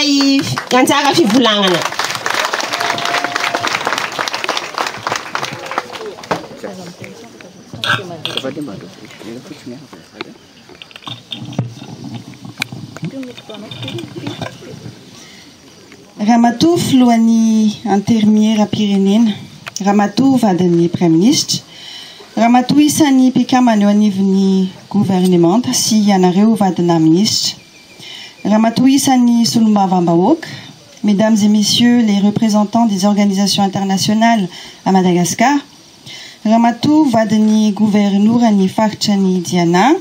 i anjara fivolagnana. Ramatoa filohan'ny antermiera Pirenena, Ramatoa vadin'ny Prime Ministre, Ramatoa isan'ny mpikambana eo anivon'ny gouvernemanta sy ianareo vadina ministre, Ramatoa isan'ny solombavambahoaka, Mesdames et Messieurs les représentants des organisations internationales à Madagascar, Ramatoa vadin'ny gouvernoran'ny faritrany Diana,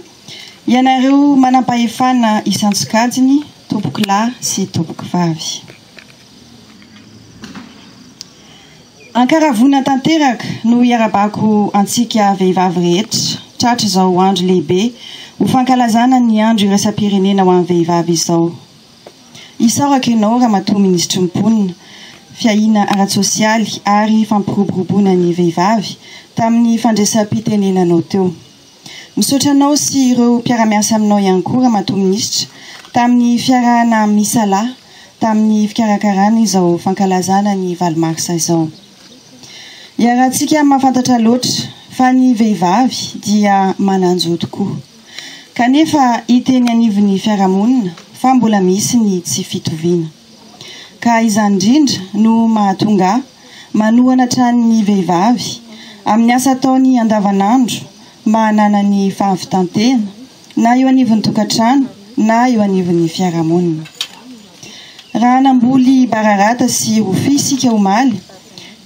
ianareo manam-pahefana isan-tsokajiny, tompoko lahy sy tompoko vavy. Ankaravona tanteraka no iarabako antsika vehivavy rehetra, tratra izao andro lehibe ho fankalazana ny andro iraisam-pirenena ho an'ny vehivavy izao. Isaoraka ianao Ramatoa Ministra mponina, fiahina ara-tsosialy ary fampiroboroboana ny vehivavy tamin'ny fandraisam-pitenenanao teo. Misaotra anao sy ireo mpiara-miasa aminao ihany koa Ramatoa Ministra tamin'ny fiarahana misalahy tamin'ny fikarakarana izao fankalazana ny 8 Marsa izao. Iarahantsika mahafantatra loatra fa ny vehivavy dia mananjo tokoa. Kanefa iteny anivon'ny fiarahamonina fa mbola misy ny tsy fitoviana. Ka izany indrindra no mahatonga manohana hatrany vehivavy amin'ny asa ataony andavanandro mba hanana ny fahavitantena na eo anivon'ny tokantrano na eo anivon'ny fiarahamonina. Raha namboly bararata sy rofia isika omaly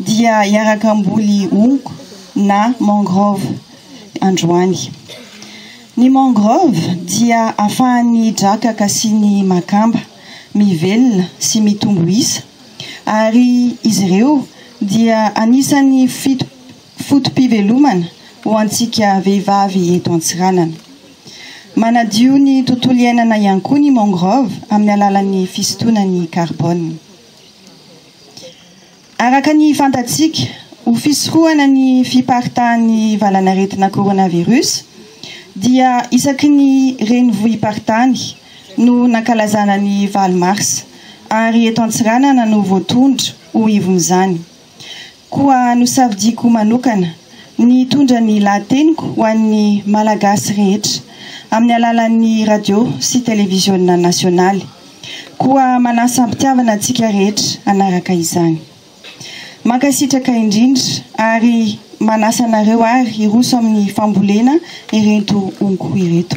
dia iaraka amboly onko na mangrove androany. Ny mangrove dia ahafahan'ny drakaka sy ny makamba mivelona sy mitombo isa ary izy ireo dia anisan'ny fotom-pivelomana ho antsika vehivavy eto Antsiranana. Manadio ny tontolo iainana ihany koa ny mangrove amin'ny alalan'ny fisintonan'ny carbone. Araka ny fantatsika, ho fisorohana ny fiparitahan'ny valanaretina coronavirus dia isaky ny renivohim-paritany no nankalazana ny 8 Mars ary eto Antsiranana no voatondra ho ivon'izany. Koa nosafidiako manokana ny tondra ny lahateniko ho an'ny malagasy rehetra amin'ny alalan'ny radio sy televisionna nasionaly. Koa manasa ampitiavana antsika rehetra anaraka izany. Mankasitraka indrindra ary manasa anareo ary iroso amin'ny fambolena ireto onko ireto.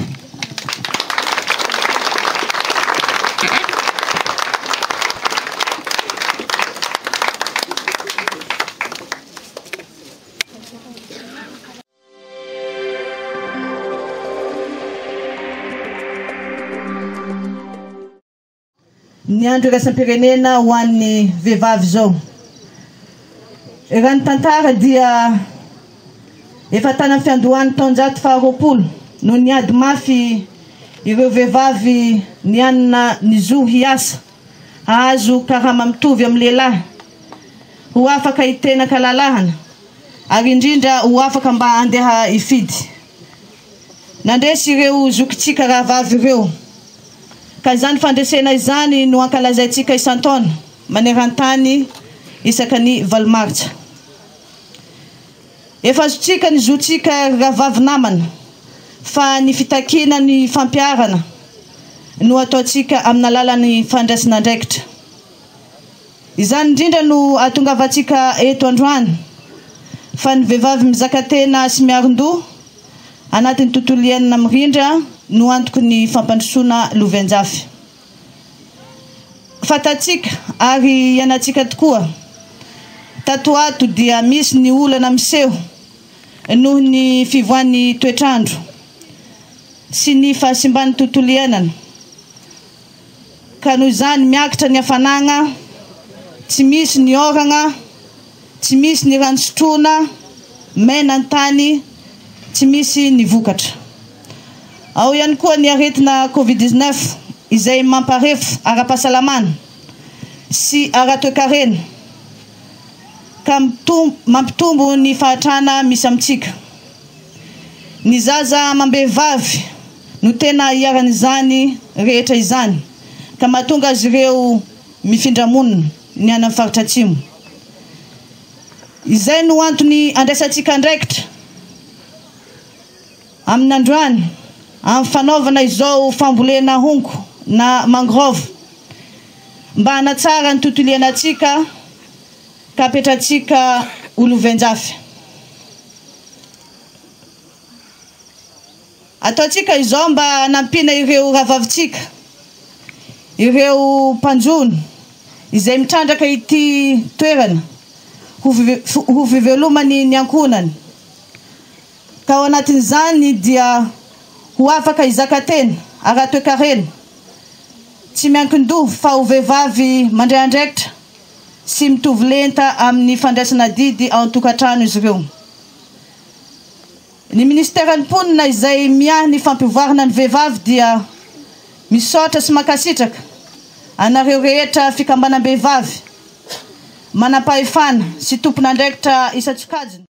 Ny andro iraisam-pirenena ho an'ny vehivavy zao. Raha ny tantara dia efa tany fiandohan'ny taonjato faha-20 no niady mafy ireo vehivavy nianina nizo hiasa ahazo karama mitovy amin'ny lehilahy ho afaka hitena kalalahana ary indrindra ho afaka mba andeha ifidy. Nandresy ireo zokitsika raha vavy ireo. Ka izany fandresena izany no ankalazaitsika isan-taona maneran-tany isaka ny 8 Martsa. Efa azotsika ny zotsika ravavy namana fa ny fitakina ny fampiarana no ataotsika amin'ny alalan'ny fandraisana andraikitra. Izany indrindra no ahatongavantsika eto androany fa ny vehivavy mizaka tena sy miaron-doha anatin'ny tontolo iainana mirindra no antoko ny fampandrosoana lovenjafy. Fatatsika ary ianatsika tokoa tato ato dia misy ny olana miseho noho ny fivoan'ny toetrandro sy ny fahasimban'ny tontolo iainana. Ka noho izany miakatra ny hafanagna, tsy misy ny oragna, tsy misy ny ranosotroana, mena ny tany, tsy misy ny vokatra. Ao ihany koa ny aretina Covid-19 izay mamparefo ara-pahasalamana sy ara-toekarena ka mampitombo ny fahatrana misy amintsika. Ny zaza amam-behivavy no tena iaran'izany rehetra izany ka mahatonga azy ireo mifindra monina ny any amin'ny faritra atsimo. Izay no antony andraisantsika andraikitra amin'ny androany amin'ny fanaovana izao fambolena hongo na mangrove mba hanatsara ny tontolo iainantsika ka hapetratsika olovenjafy. Ataotsika izao mba hanampina ireo ravavitsika, ireo mpanjony izay mitrandraka ity toerana ho fivelomany ny ankonany. Ka ao anatin'izany dia ho afaka izaka tena ara-toekarena, tsy miankin-doha fa ho vehivavy mandray andraikitra sy mitovy lenta amin'ny fandraisana didy ao an-tokantrano izy ireo. Ny ministera ny mponina izay miahy ny fampivoarana ny vehivavy dia misaotra sy makasitraka anareo rehetra fikambanam-behivavy, manam-pahefana sy tompon'andraikitra isan-tsokajiny.